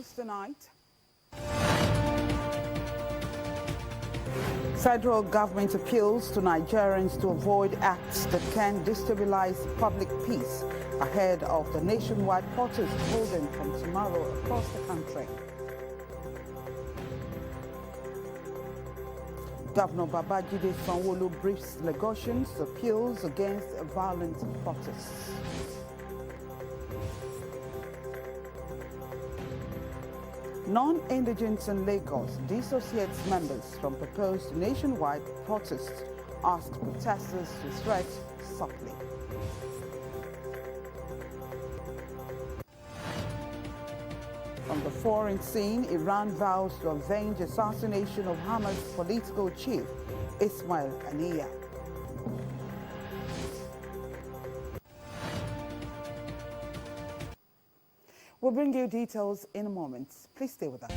news tonight. Federal government appeals to Nigerians to avoid acts that can destabilize public peace ahead of the nationwide protest holding from tomorrow across the country. Governor Babajide Sanwo-Olu briefs Lagosians appeals against violent protests. Non-indigents in Lagos dissociates members from proposed nationwide protests, ask protesters to tread softly. On the foreign scene, Iran vows to avenge assassination of Hamas political chief Ismail Haniyeh. We'll bring you details in a moment. Please stay with us.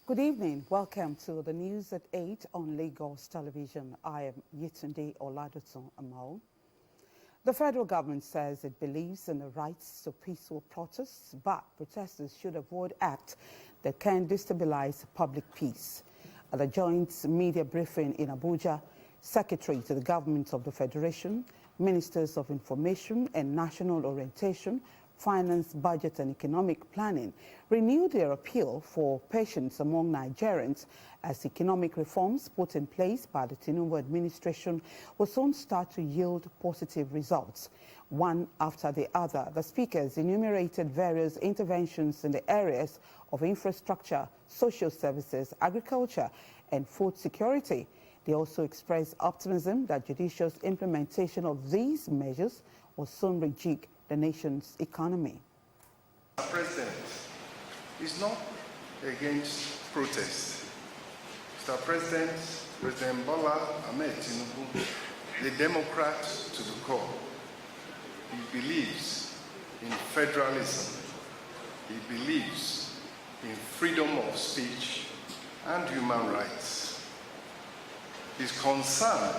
Good evening. Welcome to the news at 8 on Lagos Television. I am Yetunde Oladotun Amao. The federal government says it believes in the rights to peaceful protests, but protesters should avoid acts that can destabilize public peace. At a joint media briefing in Abuja, Secretary to the Government of the Federation, Ministers of Information and National Orientation, Finance, Budget and Economic Planning renewed their appeal for patience among Nigerians as economic reforms put in place by the Tinubu administration will soon start to yield positive results. One after the other, the speakers enumerated various interventions in the areas of infrastructure, social services, agriculture and food security. They also expressed optimism that judicious implementation of these measures will soon rejig the nation's economy. The president is not against protest. Mr. President, President Bola Ahmed Tinubu, a Democrat to the core, he believes in federalism. He believes in freedom of speech and human rights. His concern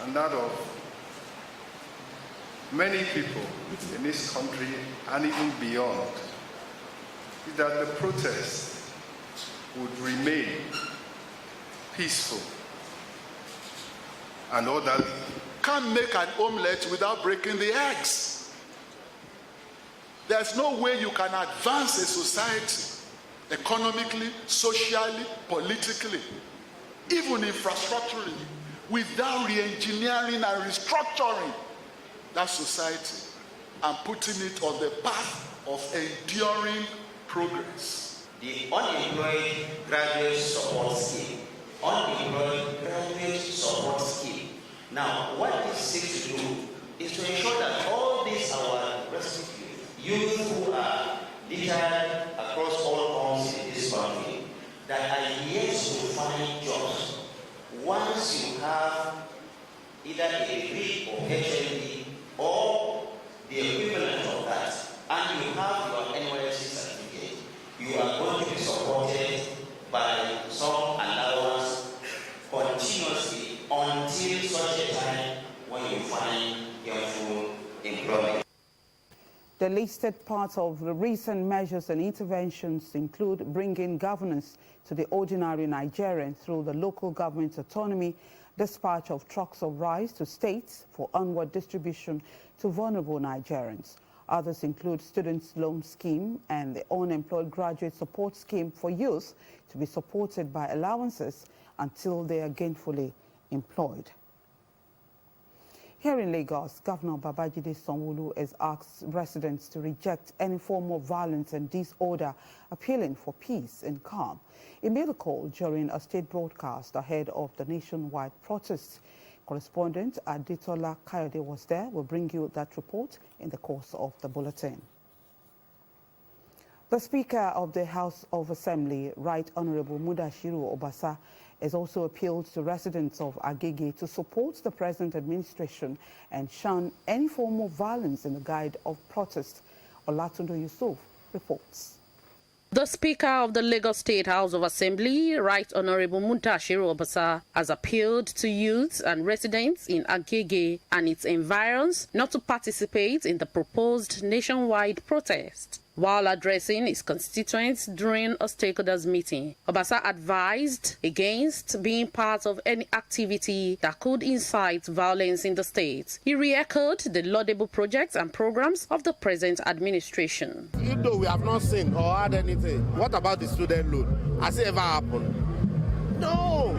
and that of many people in this country and even beyond is that the protest would remain peaceful and orderly. Can't make an omelette without breaking the eggs. There's no way you can advance a society economically, socially, politically, even infrastructurally, without re-engineering and restructuring that society and putting it on the path of enduring progress. The unemployed graduate support scheme. Unemployed graduate support scheme. Now, what this seeks to do is to ensure that all these our respective youth who are littered across all homes in this country that are yet to find jobs, once you have either a degree or HND or the equivalent of that, and you have your NYSC certificate, you are going to be supported by some allowance continuously until such a time when you find your full employment. The listed parts of the recent measures and interventions include bringing governance to the ordinary Nigerian through the local government autonomy, dispatch of trucks of rice to states for onward distribution to vulnerable Nigerians. Others include Students' Loan Scheme and the Unemployed Graduate Support Scheme for youth to be supported by allowances until they are gainfully employed. Here in Lagos, Governor Babajide Sanwo-Olu has asked residents to reject any form of violence and disorder, appealing for peace and calm. He made a call during a state broadcast ahead of the nationwide protests. Correspondent Aditola Kayode was there. We'll bring you that report in the course of the bulletin. The Speaker of the House of Assembly, Right Honorable Mudashiru Obasa, It's also appealed to residents of Agege to support the present administration and shun any form of violence in the guise of protest. Olatunde Yusuf reports. The Speaker of the Lagos State House of Assembly, Right Honorable Mudashiru Obasa, has appealed to youths and residents in Agege and its environs not to participate in the proposed nationwide protest. While addressing his constituents during a stakeholders meeting, Obasa advised against being part of any activity that could incite violence in the state. He re-echoed the laudable projects and programs of the present administration. Even though we have not seen or heard anything, what about the student loan? Has it ever happened? No.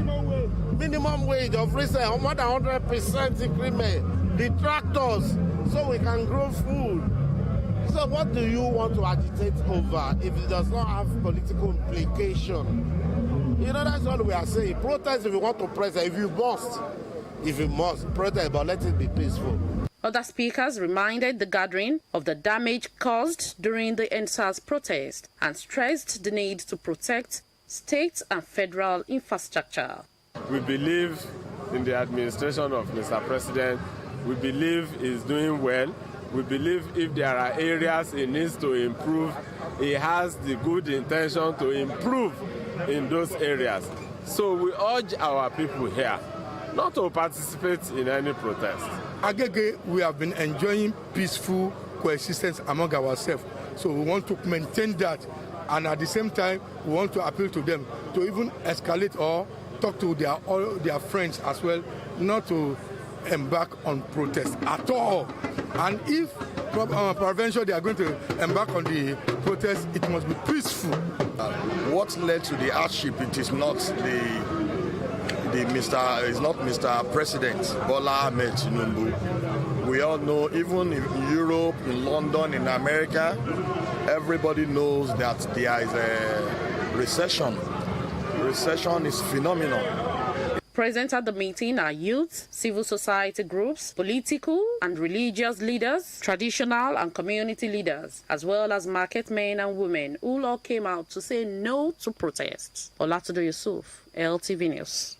Minimum wage of recent, more than 100% increment. The tractors, so we can grow food. So what do you want to agitate over if it does not have political implication? You know, that's all we are saying. Protest if you want to protest. If you must, protest, but let it be peaceful. Other speakers reminded the gathering of the damage caused during the NSAS protest and stressed the need to protect state and federal infrastructure. We believe in the administration of Mr. President. We believe he's doing well. We believe if there are areas he needs to improve, he has the good intention to improve in those areas. So we urge our people here not to participate in any protest. Agege, we have been enjoying peaceful coexistence among ourselves. So we want to maintain that. And at the same time, we want to appeal to them to even escalate or talk to all their friends as well, not to embark on protest at all. And if prevention they are going to embark on the protest, it must be peaceful. What led to the hardship? It is not Mr. President Bola Ahmed Tinubu. We all know, even in Europe, in London, in America, everybody knows that there is a recession. Recession is phenomenal. Present at the meeting are youth, civil society groups, political and religious leaders, traditional and community leaders, as well as market men and women who all came out to say no to protests. Olatunde Yusuf, LTV News.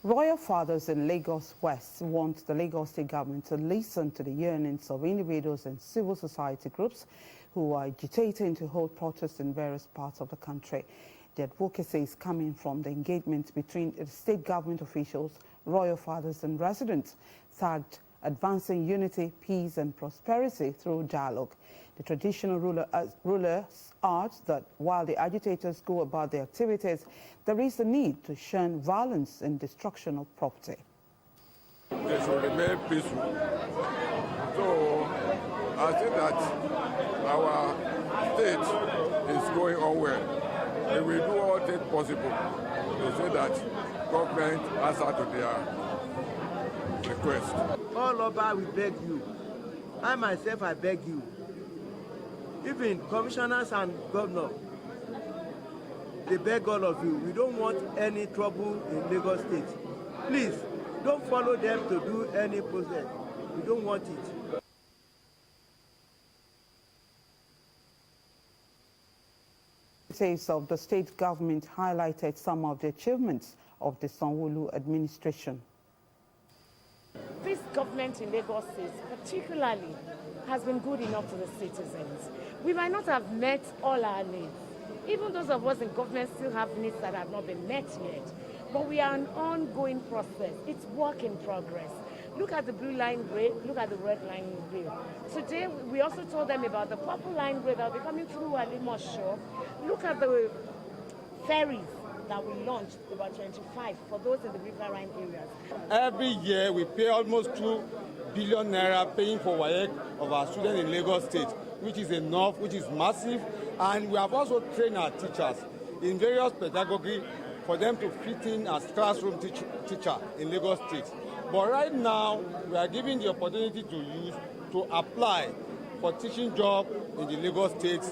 Royal fathers in Lagos West want the Lagos State government to listen to the yearnings of individuals and civil society groups who are agitating to hold protests in various parts of the country. The advocacy is coming from the engagement between the state government officials, royal fathers and residents, tagged Advancing Unity, Peace and Prosperity through Dialogue. The traditional rulers urge that while the agitators go about their activities, there is a need to shun violence and destruction of property. They should remain peaceful. So I think that our state is going on well. We will do all things possible to say that government answer to their request. All over we beg you. I myself, I beg you. Even commissioners and governors, they beg all of you. We don't want any trouble in Lagos State. Please, don't follow them to do any process. We don't want it. Of the state government highlighted some of the achievements of the Sanwo-Olu administration. This government in Lagos State particularly has been good enough to the citizens. We might not have met all our needs. Even those of us in government still have needs that have not been met yet. But we are an ongoing process. It's work in progress. Look at the blue line grid, look at the red line grid. Today, we also told them about the purple line grid that will be coming through Alimosho. Look at the ferries that we launched, about 25, for those in the riverine areas. Every year, we pay almost 2 billion naira paying for WAEC of our students in Lagos State, which is enough, which is massive. And we have also trained our teachers in various pedagogy for them to fit in as classroom teacher in Lagos State. But right now, we are given the opportunity to apply for teaching job in the Lagos State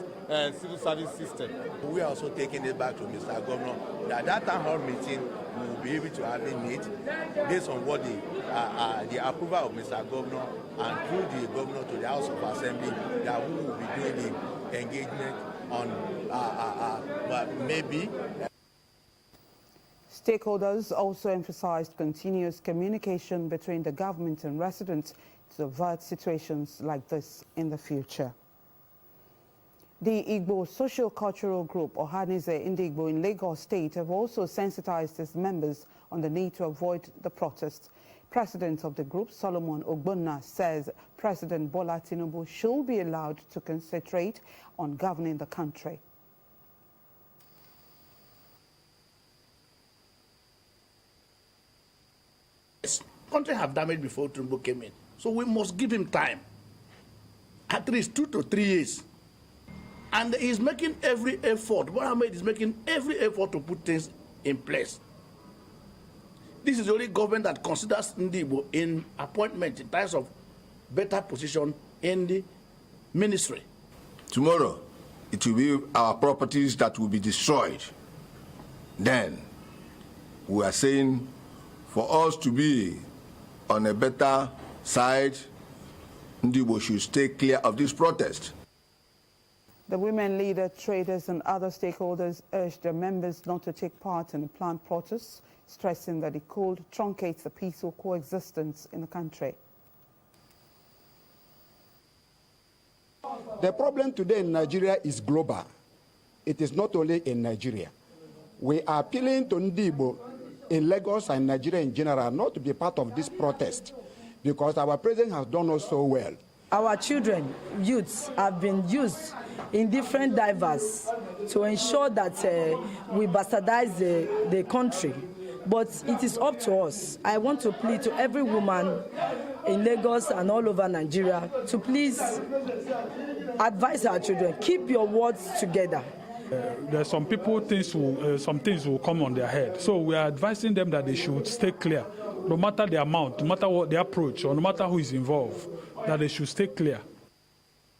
civil service system. We are also taking it back to Mr. Governor that town hall meeting we will be able to have a meet based on what the approval of Mr. Governor and through the Governor to the House of Assembly that we will be doing the engagement on maybe. Stakeholders also emphasized continuous communication between the government and residents to avert situations like this in the future. The Igbo socio-cultural group Ohanize Ndigbo in Lagos State have also sensitized its members on the need to avoid the protests. President of the group, Solomon Ogbonna, says President Bola Tinubu should be allowed to concentrate on governing the country. Yes, country have damaged before Tinubu came in, so we must give him time, at least 2 to 3 years. And he's making every effort. Mohammed is making every effort to put things in place. This is the only government that considers Ndigbo in appointment in terms of better position in the ministry. Tomorrow, it will be our properties that will be destroyed. Then, we are saying for us to be on a better side, Ndigbo should stay clear of this protest. The women leader, traders and other stakeholders urged their members not to take part in the planned protests, stressing that it could truncate the peaceful coexistence in the country. The problem today in Nigeria is global. It is not only in Nigeria. We are appealing to Ndigbo in Lagos and Nigeria in general not to be part of this protest because our president has done us so well. Our children, youths, have been used in different divers to ensure that we bastardize the country. But it is up to us. I want to plead to every woman in Lagos and all over Nigeria to please advise our children, keep your words together. There's some people, some things will come on their head. So we are advising them that they should stay clear, no matter the amount, no matter what the approach, or no matter who is involved, that they should stay clear.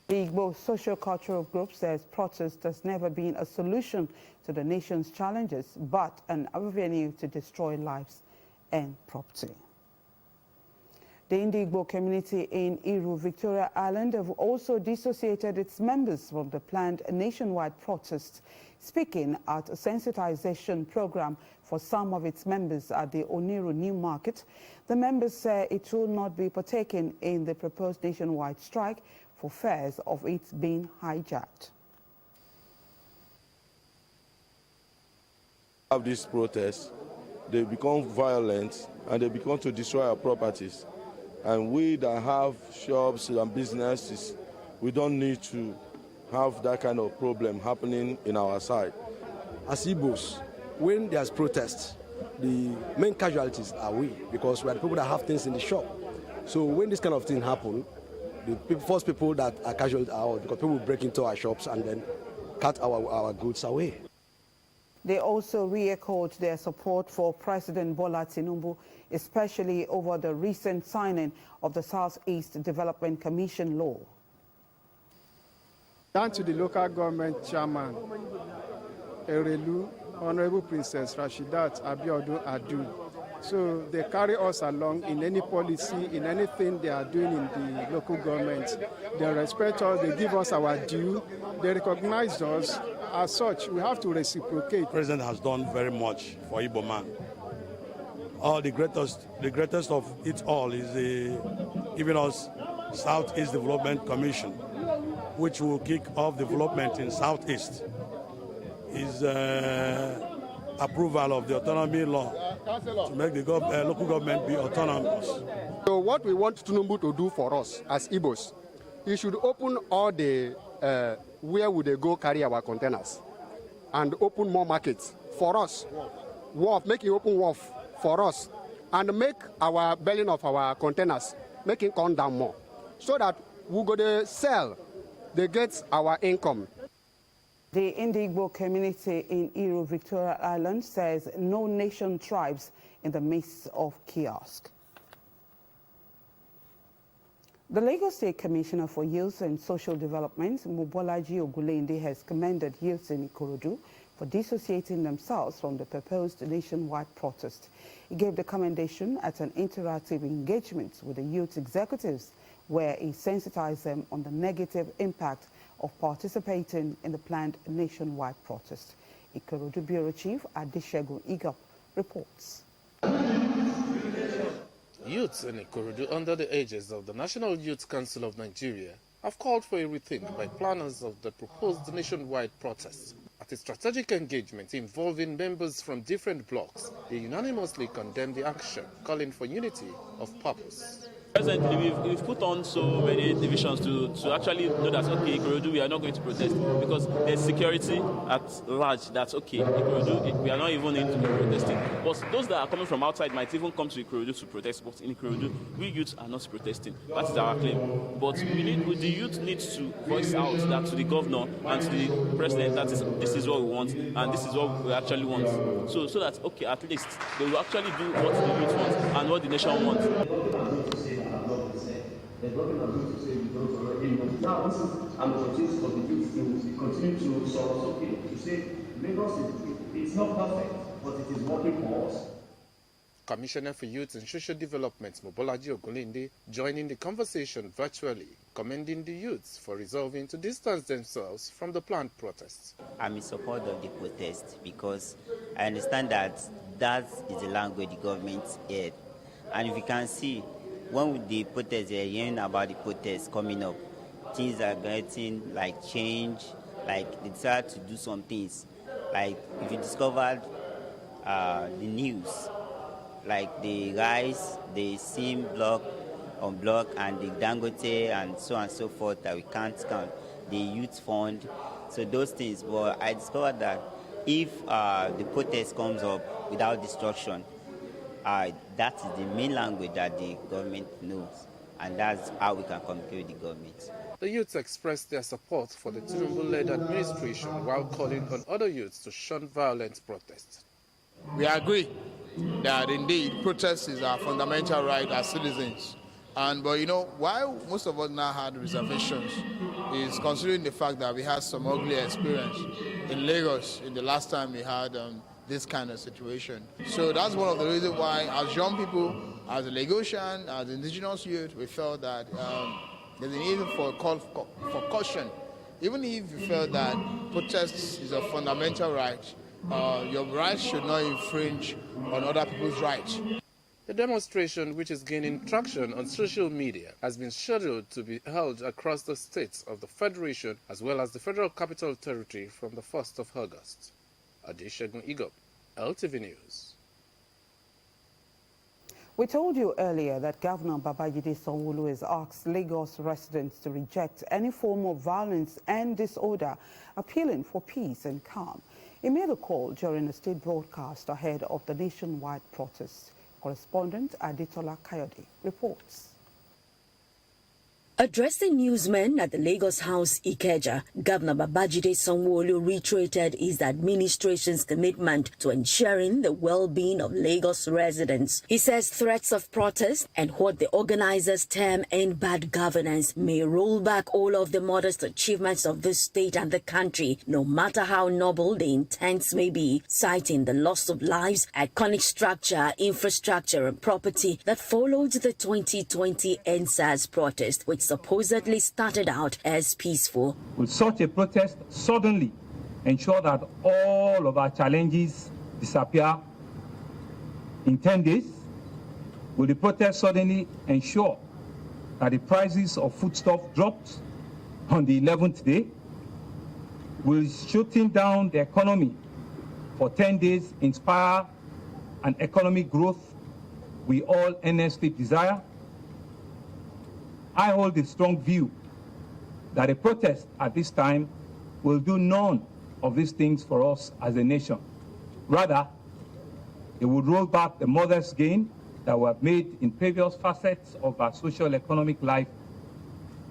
The Igbo socio-cultural group says protest has never been a solution to the nation's challenges, but an avenue to destroy lives and property. The Ndigbo community in Iru, Victoria Island, have also dissociated its members from the planned nationwide protest. Speaking at a sensitization program for some of its members at the Oniru New Market, the members say it will not be partaking in the proposed nationwide strike for fears of it being hijacked. Of these protests, they become violent and they become to destroy our properties. And we that have shops and businesses, we don't need to have that kind of problem happening in our side. As Igbos, when there's protests, the main casualties are we, because we are the people that have things in the shop. So when this kind of thing happen, the first people that are casualties are because people break into our shops and then cut our goods away. They also re-echoed their support for President Bola Tinubu, especially over the recent signing of the Southeast Development Commission law. Down to the local government chairman, Erelu, Honorable Princess Rashidat Abiodun Adu. So they carry us along in any policy, in anything they are doing in the local government. They respect us, they give us our due, they recognize us. As such, we have to reciprocate. The President has done very much for Igbo man. The greatest of it all is giving us Southeast Development Commission, which will kick off development in Southeast. His approval of the autonomy law to make the local government be autonomous. So what we want Tinubu to do for us as Igbos, he should open all the where would they go carry our containers and open more markets for us. Make it open wharf for us and make our belling of our containers, make it come down more so that we go to sell, they get our income. The Ndigbo community in Iru, Victoria Island says no nation thrives in the midst of chaos. The Lagos State Commissioner for Youth and Social Development, Mobolaji Ogulende, has commended youths in Ikorodu for dissociating themselves from the proposed nationwide protest. He gave the commendation at an interactive engagement with the youth executives, where he sensitized them on the negative impact of participating in the planned nationwide protest. Ikorodu Bureau Chief Adeshegun Igop reports. Youths in Ikorodu under the aegis of the National Youth Council of Nigeria have called for a rethink by planners of the proposed nationwide protest. At a strategic engagement involving members from different blocks, they unanimously condemned the action, calling for unity of purpose. Presently, we've put on so many divisions to actually know that, okay, Ikorodu, we are not going to protest because there's security at large. That's okay. Ikorodu, we are not even into protesting. But those that are coming from outside might even come to Ikorodu to protest. But in Ikorodu, we youths are not protesting. That is our claim. But the youth needs to voice out that to the governor and to the president that this is what we want and this is what we actually want. So that, okay, at least they will actually do what the youth wants and what the nation wants. The government is going to say we don't already know. Now, this is an opportunity for the youth to continue to sort of to say Lagos it's not perfect, but it is working for us. Commissioner for Youth and Social Development, Mobolaji Ogolinde, joining the conversation virtually, commending the youths for resolving to distance themselves from the planned protests. I'm in support of the protest because I understand that is the language the government heard. And if you can see, when the protests, they're hearing about the protests coming up, things are getting like change, like they decide to do some things. Like if you discovered the news, like the rice, the SIM block on block and the Dangote and so on and so forth that we can't count, the youth fund, so those things. But I discovered that if the protest comes up without destruction, that is the main language that the government knows, and that's how we can communicate with the government. The youths expressed their support for the Tinubu-led administration while calling on other youths to shun violent protests. We agree that indeed protest is our fundamental right as citizens. But you know, why most of us now had reservations is considering the fact that we had some ugly experience in Lagos in the last time we had this kind of situation. So that's one of the reasons why, as young people, as a Lagosian, as indigenous youth, we felt that there's a need for caution. Even if you feel that protest is a fundamental right, your rights should not infringe on other people's rights. The demonstration, which is gaining traction on social media, has been scheduled to be held across the states of the Federation as well as the Federal Capital Territory from the 1st of August. Adesegun Igop, LTV News. We told you earlier that Governor Babajide Sanwo-Olu has asked Lagos residents to reject any form of violence and disorder, appealing for peace and calm. He made a call during a state broadcast ahead of the nationwide protests. Correspondent Adetola Kayode reports. Addressing newsmen at the Lagos House, Ikeja, Governor Babajide Sanwo-Olu reiterated his administration's commitment to ensuring the well-being of Lagos residents. He says threats of protest and what the organizers term "end bad governance" may roll back all of the modest achievements of the state and the country, no matter how noble the intents may be, citing the loss of lives, iconic structure, infrastructure and property that followed the 2020 EndSARS protest, which supposedly started out as peaceful. Will such a protest suddenly ensure that all of our challenges disappear in 10 days? Will the protest suddenly ensure that the prices of foodstuff dropped on the 11th day? Will shutting down the economy for 10 days inspire an economic growth we all earnestly desire? I hold a strong view that a protest at this time will do none of these things for us as a nation. Rather, it would roll back the modest gain that we have made in previous facets of our social economic life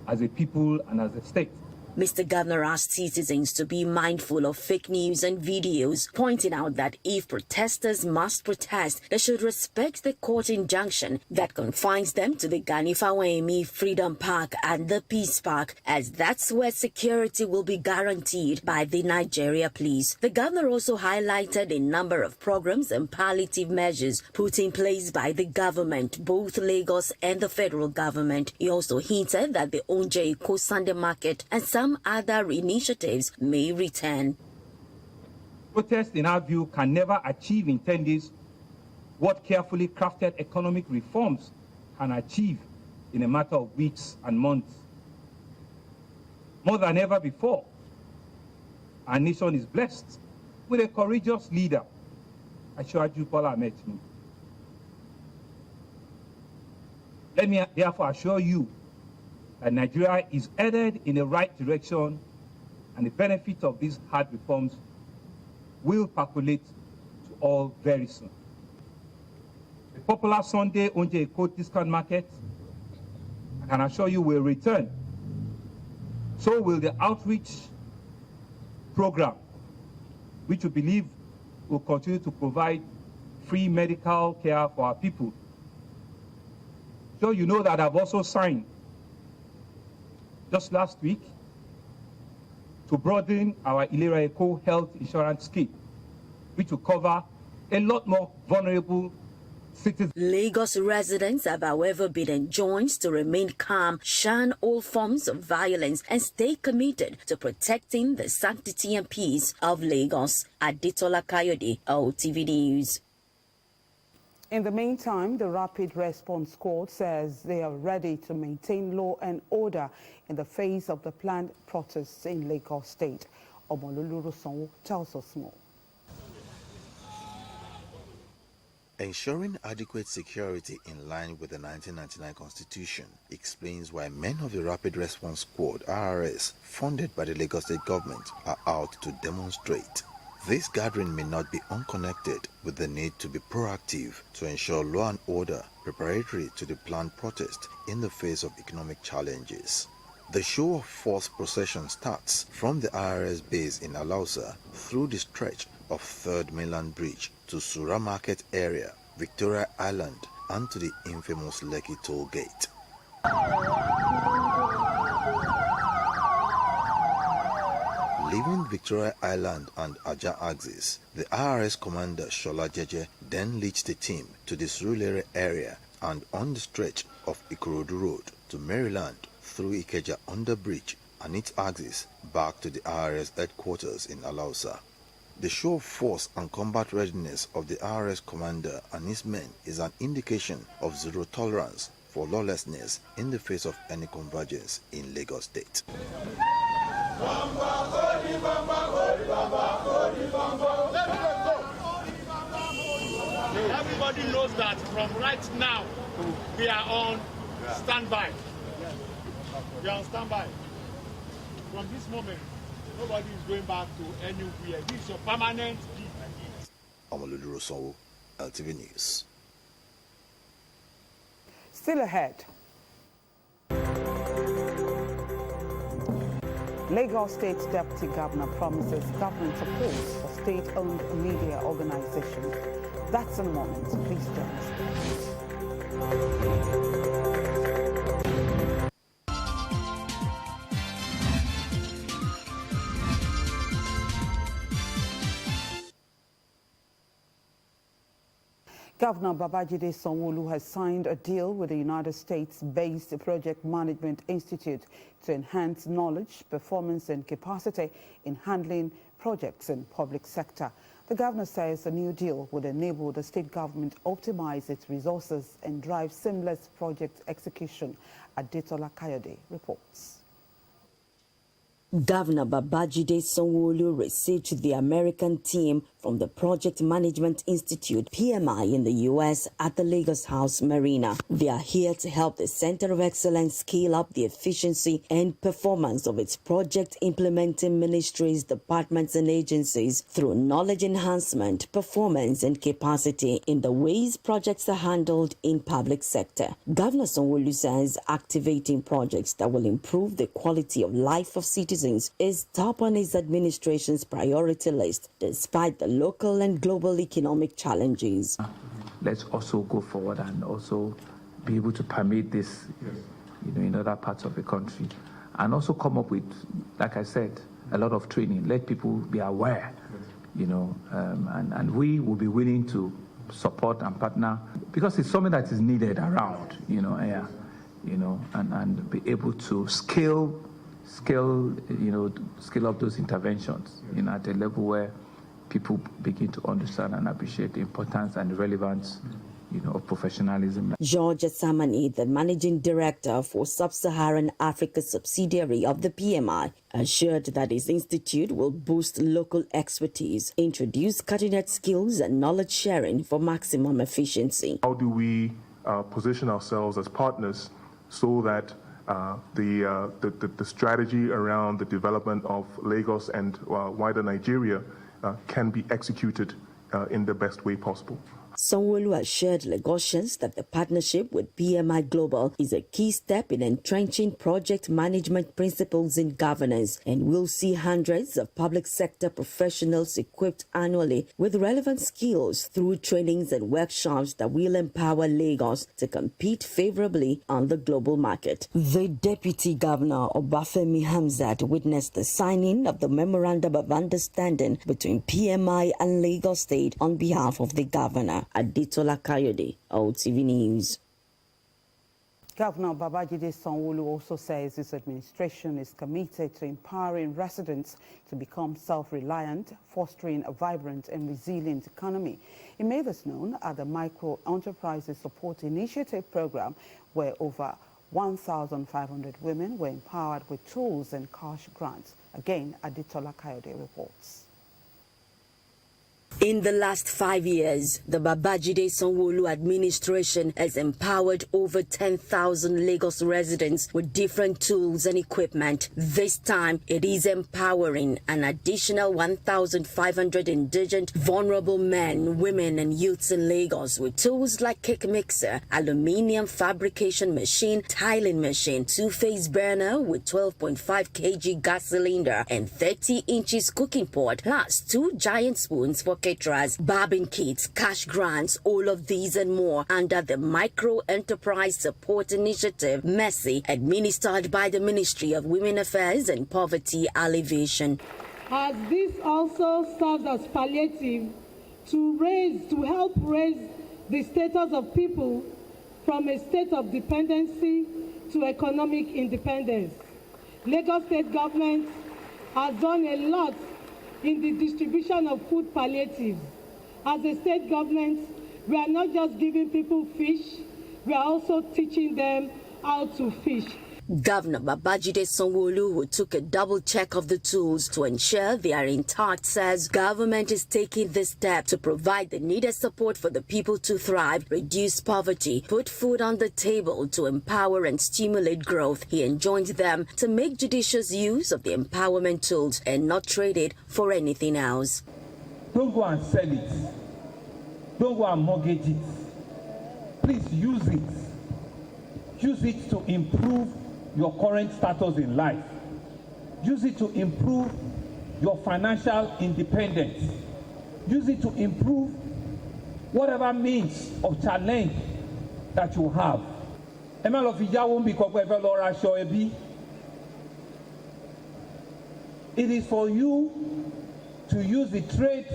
as a people and as a state. Mr. Governor asked citizens to be mindful of fake news and videos, pointing out that if protesters must protest, they should respect the court injunction that confines them to the Gani Fawehinmi Freedom Park and the Peace Park, as that's where security will be guaranteed by the Nigeria Police. The governor also highlighted a number of programs and palliative measures put in place by the government, both Lagos and the federal government. He also hinted that the Onje-Eko Sunday Market and some other initiatives may return. Protest, in our view, can never achieve in 10 days what carefully crafted economic reforms can achieve in a matter of weeks and months. More than ever before, our nation is blessed with a courageous leader, Asiwaju Bola Ahmed Tinubu. Let me therefore assure you that Nigeria is headed in the right direction, and the benefit of these hard reforms will percolate to all very soon. The popular Sunday Onje Eko discount market, I can assure you, will return. So will the outreach program, which we believe will continue to provide free medical care for our people. So you know that I've also signed just last week to broaden our Ilera Eko health insurance scheme, which will cover a lot more vulnerable citizens. Lagos residents have, however, been enjoined to remain calm, shun all forms of violence, and stay committed to protecting the sanctity and peace of Lagos. Adetola Kayode, OTV News. In the meantime, the Rapid Response Squad says they are ready to maintain law and order in the face of the planned protests in Lagos State. Omololu Sonwo tells us more. Ensuring adequate security in line with the 1999 Constitution explains why men of the Rapid Response Squad, RRS, funded by the Lagos State government, are out to demonstrate. This gathering may not be unconnected with the need to be proactive to ensure law and order preparatory to the planned protest in the face of economic challenges. The show of force procession starts from the RRS base in Alausa through the stretch of 3rd Mainland Bridge to Sura Market area, Victoria Island, and to the infamous Lekki Toll Gate. Leaving Victoria Island and Aja axis, the RRS commander Shola Jeje then leads the team to the Surulere area and on the stretch of Ikorodu Road to Maryland through Ikeja under bridge and its axis back to the RRS headquarters in Alausa. The show of force and combat readiness of the RRS commander and his men is an indication of zero tolerance for lawlessness in the face of any convergence in Lagos State. Everybody knows that from right now, we are on standby. We are on standby. From this moment, nobody is going back to anywhere. This is your permanent defense. Omololu Sonwo, LTV News. Still ahead. Lagos State Deputy Governor promises government support for state-owned media organizations. That's in a moment. Please join us. Governor Babajide Sanwo-Olu has signed a deal with the United States-based Project Management Institute to enhance knowledge, performance and capacity in handling projects in public sector. The governor says the new deal would enable the state government optimize its resources and drive seamless project execution. Adetola Kayode reports. Governor Babajide Sanwo-Olu received the American team from the Project Management Institute, PMI, in the U.S. at the Lagos House Marina. They are here to help the Center of Excellence scale up the efficiency and performance of its project implementing ministries, departments and agencies through knowledge enhancement, performance and capacity in the ways projects are handled in public sector. Governor Sanwo-Olu says activating projects that will improve the quality of life of citizens is top on his administration's priority list, despite the local and global economic challenges. Let's also go forward and also be able to permit this, in other parts of the country, and also come up with, like I said, a lot of training. Let people be aware, and we will be willing to support and partner because it's something that is needed around, and be able to scale up those interventions, at a level where people begin to understand and appreciate the importance and the relevance, of professionalism. George Samani, the managing director for Sub-Saharan Africa subsidiary of the PMI, assured that his institute will boost local expertise, introduce cutting-edge skills and knowledge sharing for maximum efficiency. How do we position ourselves as partners so that the strategy around the development of Lagos and wider Nigeria can be executed in the best way possible? Sanwo-Olu assured Lagosians that the partnership with PMI Global is a key step in entrenching project management principles in governance and will see hundreds of public sector professionals equipped annually with relevant skills through trainings and workshops that will empower Lagos to compete favorably on the global market. The Deputy Governor, Obafemi Hamzat, witnessed the signing of the Memorandum of Understanding between PMI and Lagos State on behalf of the Governor. Aditola Kayode, OTV News. Governor Babajide Sanwo-Olu also says his administration is committed to empowering residents to become self-reliant, fostering a vibrant and resilient economy. He made this known at the Micro Enterprises Support Initiative program, where over 1,500 women were empowered with tools and cash grants. Again, Aditola Kayode reports. In the last 5 years, the Babajide Sanwo-Olu administration has empowered over 10,000 Lagos residents with different tools and equipment. This time, it is empowering an additional 1,500 indigent, vulnerable men, women, and youths in Lagos with tools like cake mixer, aluminium fabrication machine, tiling machine, two-phase burner with 12.5 kg gas cylinder, and 30 inches cooking pot, plus 2 giant spoons for caterers, barbing kits, cash grants, all of these and more under the Micro Enterprise Support Initiative, MESI, administered by the Ministry of Women Affairs and Poverty Alleviation. Has this also served as palliative to help raise the status of people from a state of dependency to economic independence? Lagos State government has done a lot in the distribution of food palliatives. As a state government, we are not just giving people fish, we are also teaching them how to fish. Governor Babajide Sanwo-Olu, who took a double check of the tools to ensure they are intact, says government is taking this step to provide the needed support for the people to thrive, reduce poverty, put food on the table to empower and stimulate growth. He enjoined them to make judicious use of the empowerment tools and not trade it for anything else. Don't go and sell it. Don't go and mortgage it. Please use it. Use it to improve your current status in life. Use it to improve your financial independence. Use it to improve whatever means of challenge that you have. It is for you to use the trade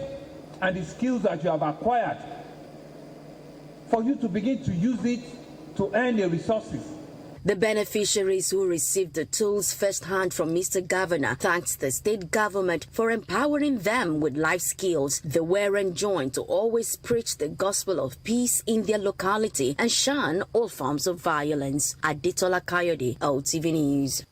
and the skills that you have acquired, for you to begin to use it to earn the resources. The beneficiaries who received the tools firsthand from Mr. Governor thanked the state government for empowering them with life skills. They were enjoined to always preach the gospel of peace in their locality and shun all forms of violence. Aditola Kayode, OTV News.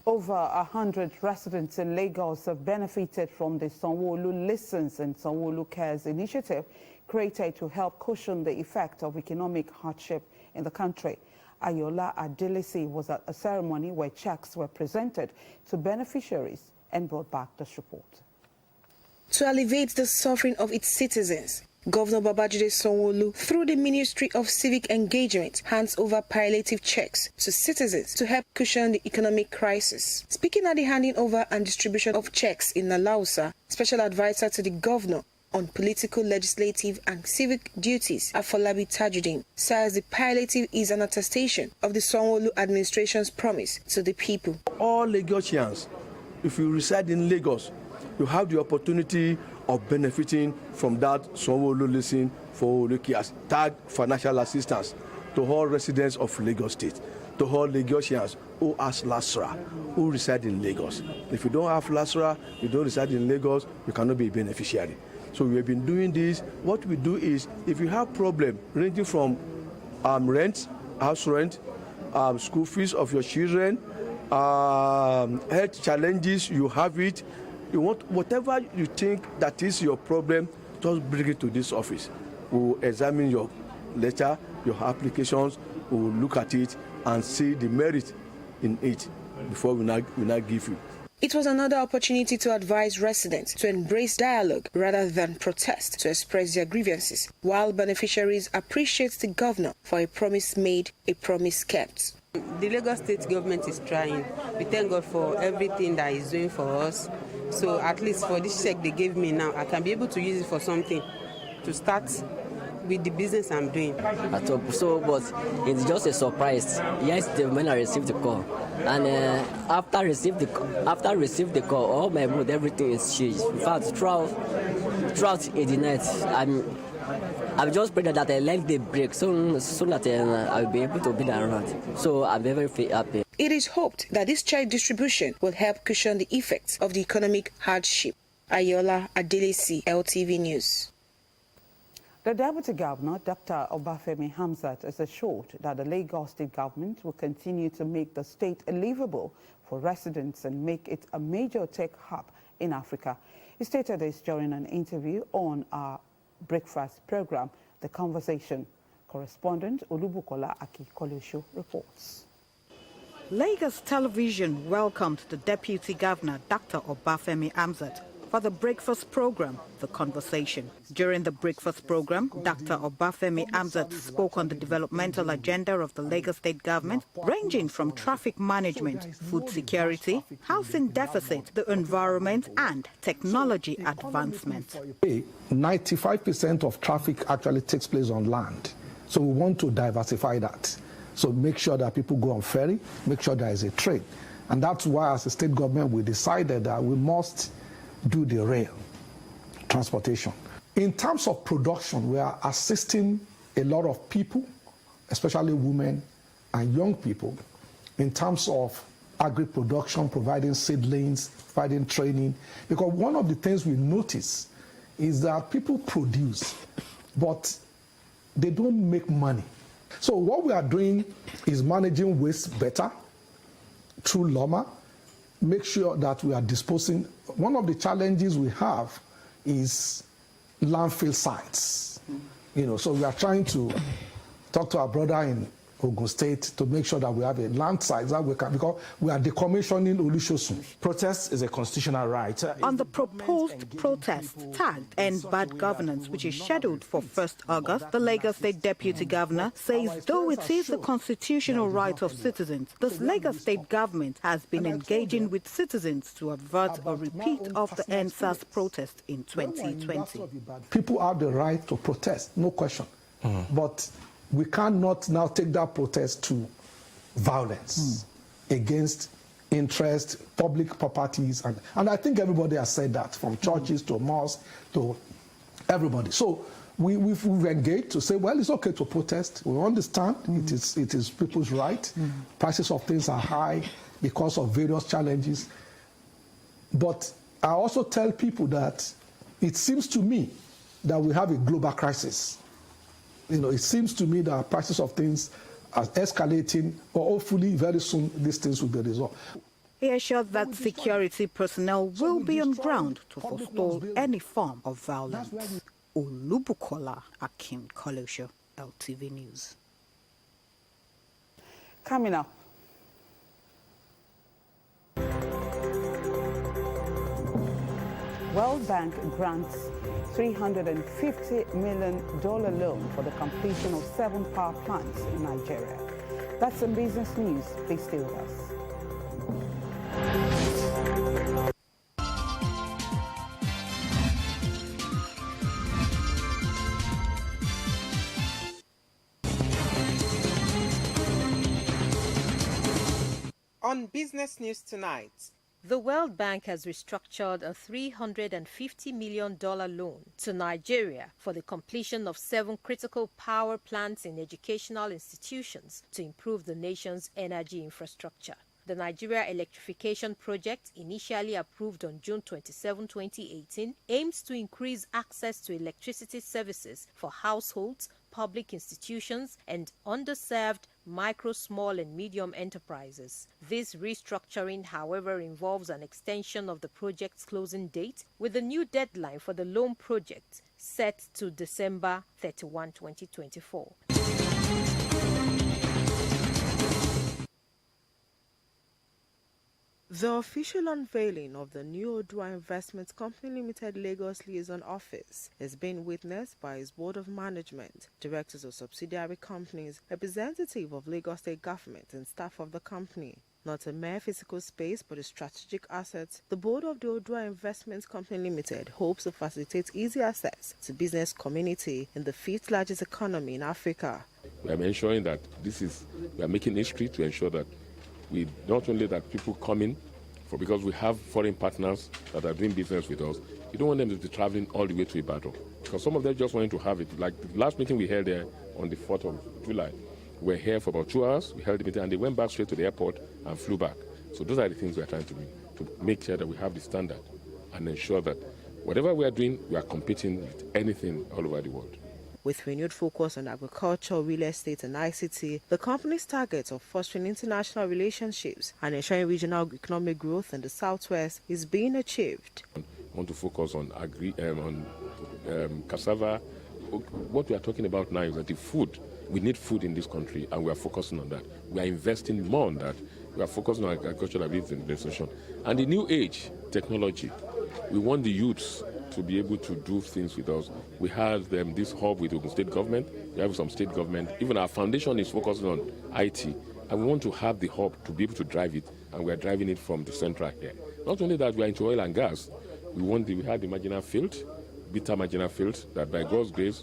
Over 100 residents in Lagos have benefited from the Sanwo-Olu Listens and Sanwo-Olu Cares initiative created to help cushion the effect of economic hardship in the country. Ayola Adelisi was at a ceremony where checks were presented to beneficiaries and brought back this report. To alleviate the suffering of its citizens, Governor Babajide Sanwo-Olu, through the Ministry of Civic Engagement, hands over palliative checks to citizens to help cushion the economic crisis. Speaking at the handing over and distribution of checks in Nalausa, Special Advisor to the Governor on political, legislative and civic duties, Afolabi Tajuddin, says the palliative is an attestation of the Sanwo-Olu administration's promise to the people. All Lagosians, if you reside in Lagos, you have the opportunity of benefiting from that Sanwo-Olu Listen for Olukias tag financial assistance to all residents of Lagos State. to all Lagosians who has LASRA, who reside in Lagos. If you don't have LASRA, you don't reside in Lagos, you cannot be a beneficiary. So we have been doing this. What we do is, if you have problem ranging from rent, house rent, school fees of your children, health challenges, you have it, you want whatever you think that is your problem, just bring it to this office. We will examine your letter, your applications, we will look at it and see the merit in it before we not give you. It was another opportunity to advise residents to embrace dialogue rather than protest to express their grievances, while beneficiaries appreciate the governor for a promise made, a promise kept. The Lagos State government is trying. We thank God for everything that he's doing for us. So at least for this check they gave me now, I can be able to use it for something to start with the business I'm doing. So, but it's just a surprise. Yesterday when I received the call, and after received the call, all my mood, everything is changed. In fact, throughout the night, I'm just praying that I let the break so that I'll be able to be around. So I'm very happy. It is hoped that this check distribution will help cushion the effects of the economic hardship. Ayola Adelesi, LTV News. The Deputy Governor, Dr. Obafemi Hamzat, has assured that the Lagos State government will continue to make the state livable for residents and make it a major tech hub in Africa. He stated this during an interview on our breakfast program, The Conversation. Correspondent Olubukola Aki-Kolusho reports. Lagos Television welcomed the Deputy Governor, Dr. Obafemi Hamzat, for the breakfast program, The Conversation. During the breakfast program, Dr. Obafemi Hamzat spoke on the developmental agenda of the Lagos State government, ranging from traffic management, food security, housing deficit, the environment, and technology advancement. 95% of traffic actually takes place on land. So we want to diversify that. So make sure that people go on ferry, make sure there is a trade. And that's why as a state government we decided that we must do the rail transportation. In terms of production, we are assisting a lot of people, especially women and young people, in terms of agri-production, providing seedlings, providing training. Because one of the things we notice is that people produce, but they don't make money. So what we are doing is managing waste better through LOMA, make sure that we are disposing. One of the challenges we have is landfill sites. So we are trying to talk to our brother in Ogun State to make sure that we have a land site that we can, because we are decommissioning Olusosun. Protest is a constitutional right. On the proposed protest tagged End Bad Governance, which is scheduled for 1st August, the Lagos State Deputy Governor says though it is the constitutional right of citizens, the Lagos State government has been engaging with citizens to avert a repeat of the EndSARS protest in 2020. People have the right to protest, no question. But we cannot now take that protest to violence against interest, public properties. And I think everybody has said that, from churches to mosques to everybody. So we've engaged to say, well, it's okay to protest. We understand it is people's right. Prices of things are high because of various challenges. But I also tell people that it seems to me that we have a global crisis. It seems to me that prices of things are escalating, but hopefully very soon these things will be resolved. He assured that security personnel will be on ground to forestall any form of violence. Olubukola Akin-Kolusho, LTV News. Coming up. World Bank grants $350 million loan for the completion of 7 power plants in Nigeria. That's some business news. Please stay with us. On Business News Tonight, The World Bank has restructured a $350 million loan to Nigeria for the completion of 7 critical power plants in educational institutions to improve the nation's energy infrastructure. The Nigeria Electrification Project, initially approved on June 27, 2018, aims to increase access to electricity services for households, public institutions, and underserved micro, small, and medium enterprises. This restructuring, however, involves an extension of the project's closing date, with a new deadline for the loan project set to December 31, 2024. The official unveiling of the new Odua Investments Company Limited Lagos Liaison Office is being witnessed by its Board of Management, directors of subsidiary companies, representative of Lagos State Government and staff of the company. Not a mere physical space but a strategic asset, the Board of the Odua Investments Company Limited hopes to facilitate easy access to business community in the 5th largest economy in Africa. We are ensuring that we are making history to ensure that we not only that people come in, because we have foreign partners that are doing business with us, you don't want them to be traveling all the way to Ibadan. Because some of them just wanted to have it. Like the last meeting we held there on the 4th of July, we were here for about 2 hours, we held the meeting, and they went back straight to the airport and flew back. So those are the things we are trying to do, to make sure that we have the standard and ensure that whatever we are doing, we are competing with anything all over the world. With renewed focus on agriculture, real estate and ICT, the company's target of fostering international relationships and ensuring regional economic growth in the Southwest is being achieved. We want to focus on cassava. What we are talking about now is that the food, we need food in this country and we are focusing on that. We are investing more on that. We are focusing on agricultural administration. And the new age technology, we want the youths to be able to do things with us. We have this hub with the state government, we have some state government. Even our foundation is focusing on IT, and we want to have the hub to be able to drive it, and we are driving it from the central here. Not only that, we are into oil and gas. We have the marginal field, bitter marginal field, that by God's grace,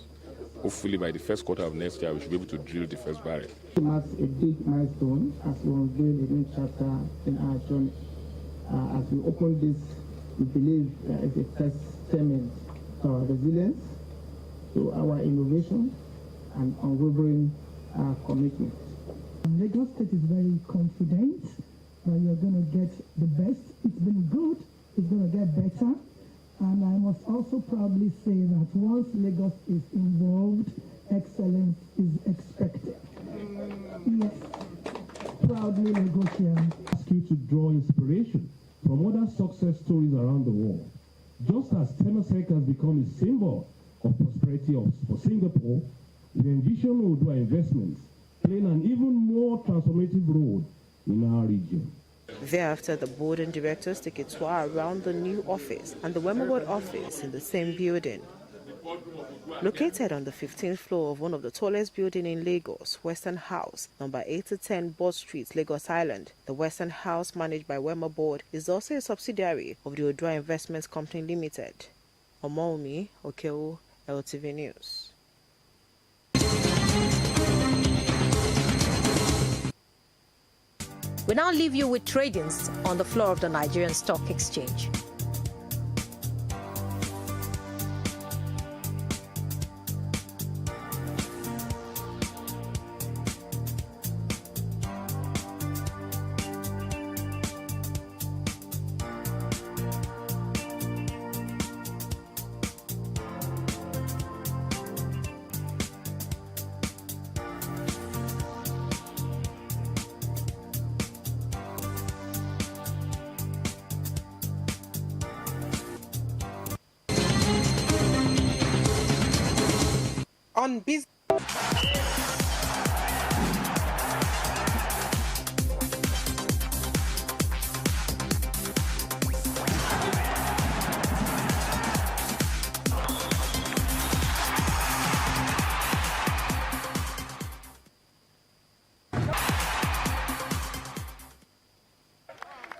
hopefully by the first quarter of next year, we should be able to drill the first barrel. It marks a big milestone as we unveil a new chapter in our journey. As we open this, we believe it's a first testament to our resilience, to our innovation, and unwavering commitment. Lagos State is very confident that you're going to get the best. It's been good, it's going to get better. And I must also proudly say that once Lagos is involved, excellence is expected. Yes, proudly Lagosian. Ask you to draw inspiration from other success stories around the world. Just as Temasek has become a symbol of prosperity for Singapore, we envision Odua Investments playing an even more transformative role in our region. Thereafter, the board and directors take a tour around the new office and the Wema Board office in the same building. Located on the 15th floor of one of the tallest buildings in Lagos, Western House, number 8 to 10 Board Street, Lagos Island. The Western House, managed by Wema Board, is also a subsidiary of the Odua Investments Company Limited. Omomi Okeo, LTV News. We now leave you with tradings on the floor of the Nigerian Stock Exchange. On business.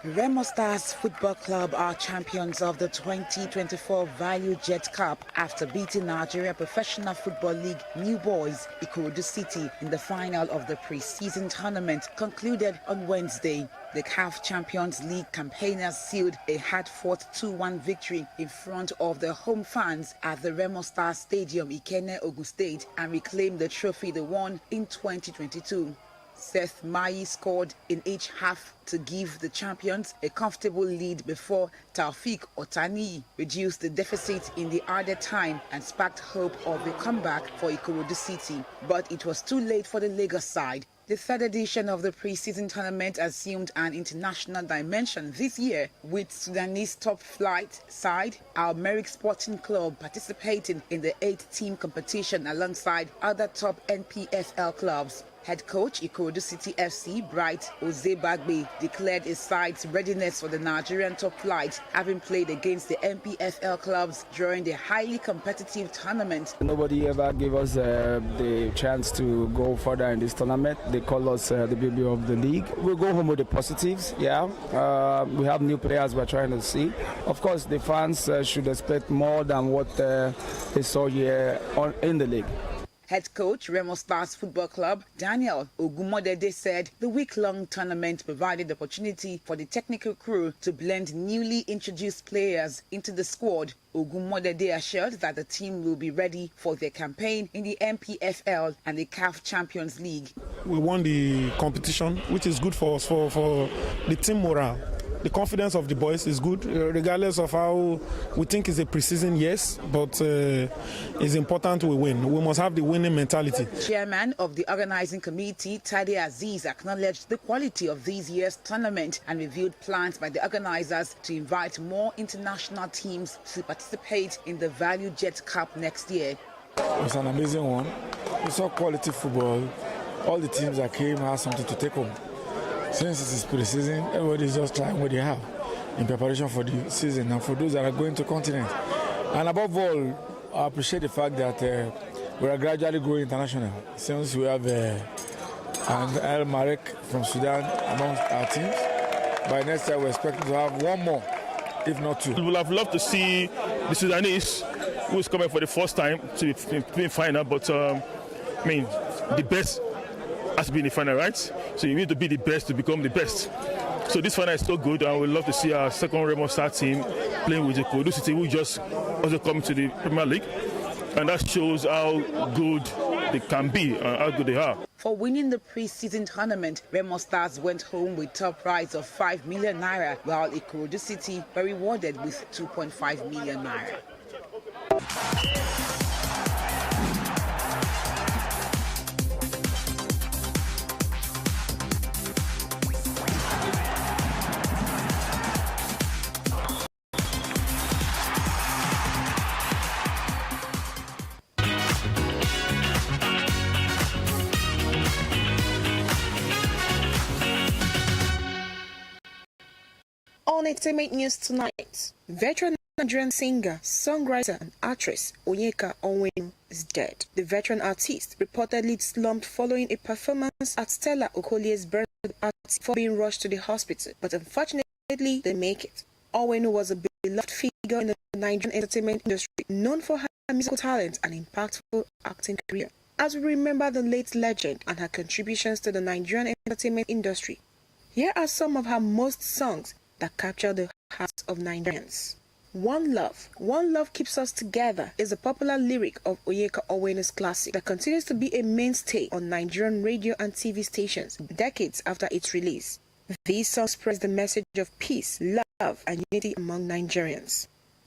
Remo Stars Football Club are champions of the 2024 Value Jet Cup after beating Nigeria Professional Football League New Boys Ikorodu City in the final of the pre-season tournament concluded on Wednesday. The CAF Champions League campaigners sealed a hard-fought 2-1 victory in front of the home fans at the Remo Stars Stadium, Ikenne, Ogun State, and reclaimed the trophy they won in 2022. Seth Mayi scored in each half to give the champions a comfortable lead before Taufik Otani reduced the deficit in the added time and sparked hope of a comeback for Ikorodu City. But it was too late for the Lagos side. The third edition of the pre-season tournament assumed an international dimension this year, with Sudanese top-flight side Al Merrick Sporting Club participating in the 8-team competition alongside other top NPFL clubs. Head coach Ikorodu City FC Bright Ozebagbe declared his side's readiness for the Nigerian top flight, having played against the NPFL clubs during the highly competitive tournament. Nobody ever gave us the chance to go further in this tournament. They call us the baby of the league. We'll go home with the positives, yeah. We have new players we're trying to see. Of course, the fans should expect more than what they saw here in the league. Head coach Remo Stars Football Club Daniel Ogumodede said the week-long tournament provided opportunity for the technical crew to blend newly introduced players into the squad. Ogumodede assured that the team will be ready for their campaign in the NPFL and the CAF Champions League. We won the competition, which is good for us, for the team morale. The confidence of the boys is good, regardless of how we think it's a pre-season, yes, but it's important we win. We must have the winning mentality. Chairman of the organizing committee, Tade Aziz, acknowledged the quality of this year's tournament and revealed plans by the organizers to invite more international teams to participate in the Value Jet Cup next year. It's an amazing one. We saw quality football. All the teams that came had something to take home. Since it is pre-season, everybody is just trying what they have in preparation for the season and for those that are going to continent. And above all, I appreciate the fact that we are gradually growing international. Since we have Al Merrick from Sudan amongst our teams, by next year we're expecting to have one more, if not two. We would have loved to see the Sudanese, who is coming for the first time, to be in final, but I mean, the best has to be in the final, right? So you need to be the best to become the best. So this final is so good, and we'd love to see our second Remo Star team playing with the Ikorodu City, who just also come to the Premier League. And that shows how good they can be and how good they are. For winning the pre-season tournament, Remo Stars went home with top prize of 5 million naira, while Ikorodu City were rewarded with 2.5 million naira. On Entertainment News tonight, veteran Nigerian singer, songwriter and actress Onyeka Onwenu is dead. The veteran artist reportedly slumped following a performance at Stella Okolie's birthday party before being rushed to the hospital, but unfortunately they make it. Onwenu was a beloved figure in the Nigerian entertainment industry, known for her musical talent and impactful acting career. As we remember the late legend and her contributions to the Nigerian entertainment industry, here are some of her most songs that capture the hearts of Nigerians. One Love Keeps Us Together is a popular lyric of Onyeka Onwenu's classic that continues to be a mainstay on Nigerian radio and TV stations decades after its release. These songs express the message of peace, love, and unity among Nigerians.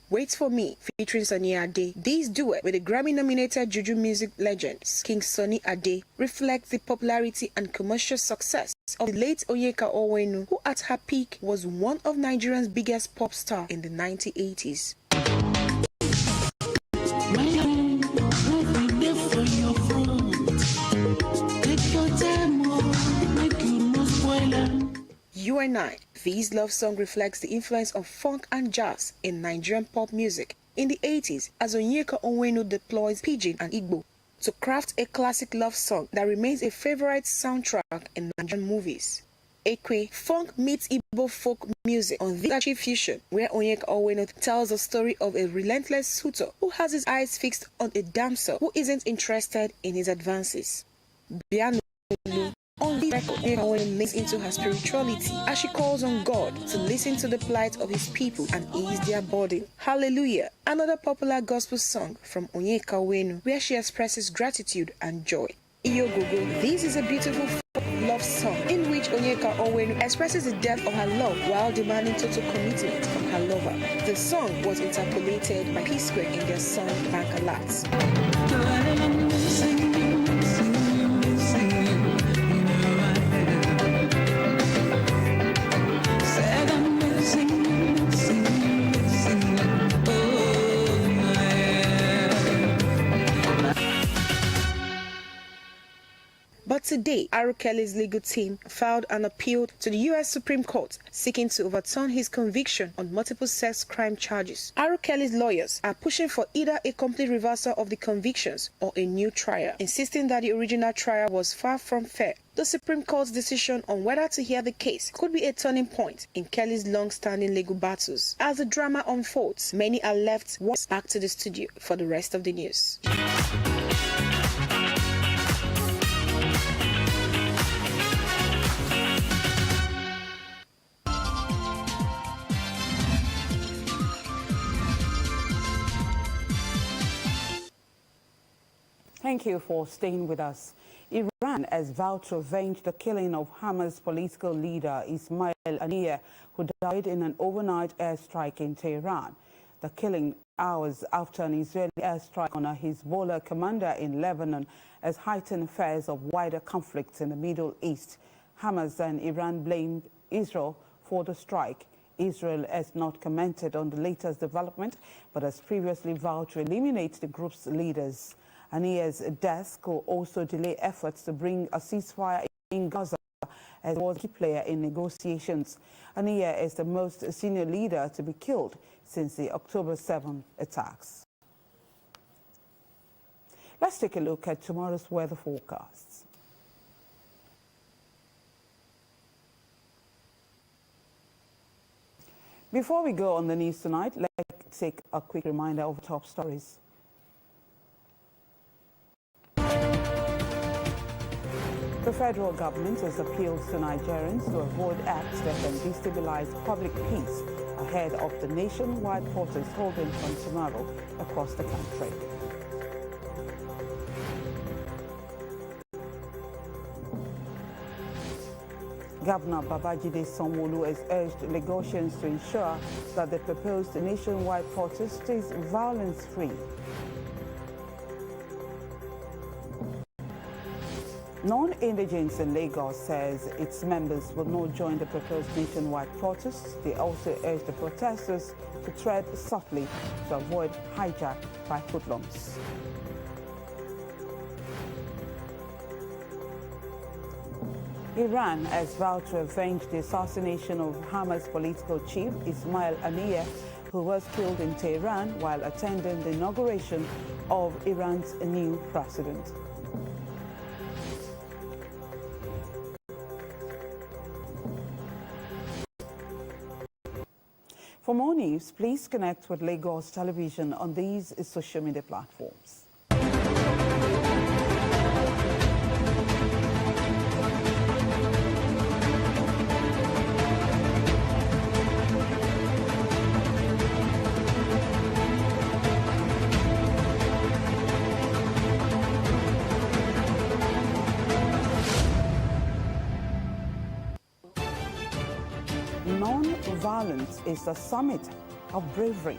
Wait for Me, featuring Sunny Ade. This duet with the Grammy-nominated Juju music legend King Sunny Ade reflects the popularity and commercial success of the late Onyeka Onwenu, who at her peak was one of Nigeria's biggest pop stars in the 1980s. You and I. This love song reflects the influence of funk and jazz in Nigerian pop music in the 80s as Onyeka Onwenu deploys Pidgin and Igbo to craft a classic love song that remains a favorite soundtrack in Nigerian movies. Ekwe, funk meets Igbo folk music on the Achi Fusion, where Onyeka Onwenu tells the story of a relentless suitor who has his eyes fixed on a damsel who isn't interested in his advances. Bianu on the record, Onyeka Onwenu leans into her spirituality as she calls on God to listen to the plight of his people and ease their burden. Hallelujah, another popular gospel song from Onyeka Onwenu, where she expresses gratitude and joy. Iyogogo, this is a beautiful love song in which Onyeka Onwenu expresses the depth of her love while demanding total commitment from her lover. The song was interpolated by P-Square in their song Bankalats. But today, R. Kelly's legal team filed an appeal to the U.S. Supreme Court seeking to overturn his conviction on multiple sex crime charges. R. Kelly's lawyers are pushing for either a complete reversal of the convictions or a new trial, insisting that the original trial was far from fair. The Supreme Court's decision on whether to hear the case could be a turning point in Kelly's long-standing legal battles. As the drama unfolds, many are left back to the studio for the rest of the news. Thank you for staying with us. Iran has vowed to avenge the killing of Hamas political leader Ismail Haniyeh, who died in an overnight airstrike in Tehran. The killing hours after an Israeli airstrike on a Hezbollah commander in Lebanon has heightened fears of wider conflicts in the Middle East. Hamas and Iran blamed Israel for the strike. Israel has not commented on the latest development, but has previously vowed to eliminate the group's leaders. Haniyeh's death could also delay efforts to bring a ceasefire in Gaza, as he was a key player in negotiations. Haniyeh is the most senior leader to be killed since the October 7 attacks. Let's take a look at tomorrow's weather forecasts. Before we go on the news tonight, let's take a quick reminder of top stories. The federal government has appealed to Nigerians to avoid acts that can destabilize public peace ahead of the nationwide protest holding from tomorrow across the country. Governor Babajide Sanwo-Olu has urged Lagosians to ensure that the proposed nationwide protest stays violence-free. Non-Indigenes in Lagos says its members will not join the proposed nationwide protests. They also urge the protesters to tread softly to avoid hijack by hoodlums. Iran has vowed to avenge the assassination of Hamas political chief Ismail Haniyeh, who was killed in Tehran while attending the inauguration of Iran's new president. For more news, please connect with Lagos Television on these social media platforms. Non-violence is the summit of bravery.